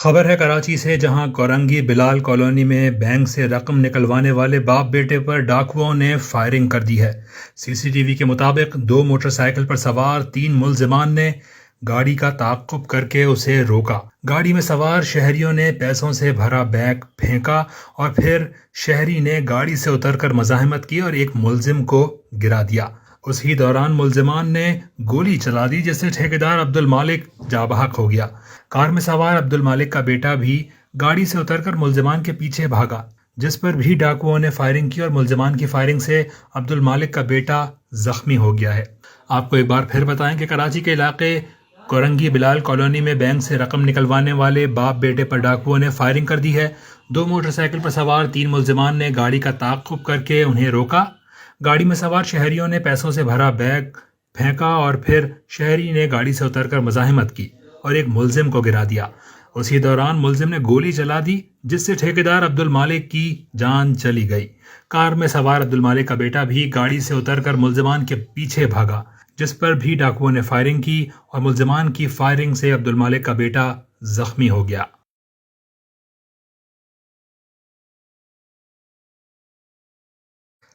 خبر ہے کراچی سے، جہاں کورنگی بلال کالونی میں بینک سے رقم نکلوانے والے باپ بیٹے پر ڈاکوؤں نے فائرنگ کر دی ہے۔ سی سی ٹی وی کے مطابق 2 موٹر سائیکل پر سوار 3 ملزمان نے گاڑی کا تعاقب کر کے اسے روکا۔ گاڑی میں سوار شہریوں نے پیسوں سے بھرا بیگ پھینکا اور پھر شہری نے گاڑی سے اتر کر مزاحمت کی اور ایک ملزم کو گرا دیا۔ اسی دوران ملزمان نے گولی چلا دی، جس سے ٹھیکیدار عبد المالک جاں بحق ہو گیا۔ کار میں سوار عبد المالک کا بیٹا بھی گاڑی سے اتر کر ملزمان کے پیچھے بھاگا، جس پر بھی ڈاکوؤں نے فائرنگ کی اور ملزمان کی فائرنگ سے عبد المالک کا بیٹا زخمی ہو گیا ہے۔ آپ کو ایک بار پھر بتائیں کہ کراچی کے علاقے کورنگی بلال کالونی میں بینک سے رقم نکلوانے والے باپ بیٹے پر ڈاکوؤں نے فائرنگ کر دی ہے۔ 2 موٹر سائیکل پر سوار 3 ملزمان نے گاڑی کا تعاقب کر کے انہیں روکا۔ گاڑی میں سوار شہریوں نے پیسوں سے بھرا بیگ پھینکا اور پھر شہری نے گاڑی سے اتر کر مزاحمت کی اور ایک ملزم کو گرا دیا۔ اسی دوران ملزم نے گولی چلا دی، جس سے ٹھیکیدار عبد المالک کی جان چلی گئی۔ کار میں سوار عبد المالک کا بیٹا بھی گاڑی سے اتر کر ملزمان کے پیچھے بھاگا، جس پر بھی ڈاکوؤں نے فائرنگ کی اور ملزمان کی فائرنگ سے عبد المالک کا بیٹا زخمی ہو گیا۔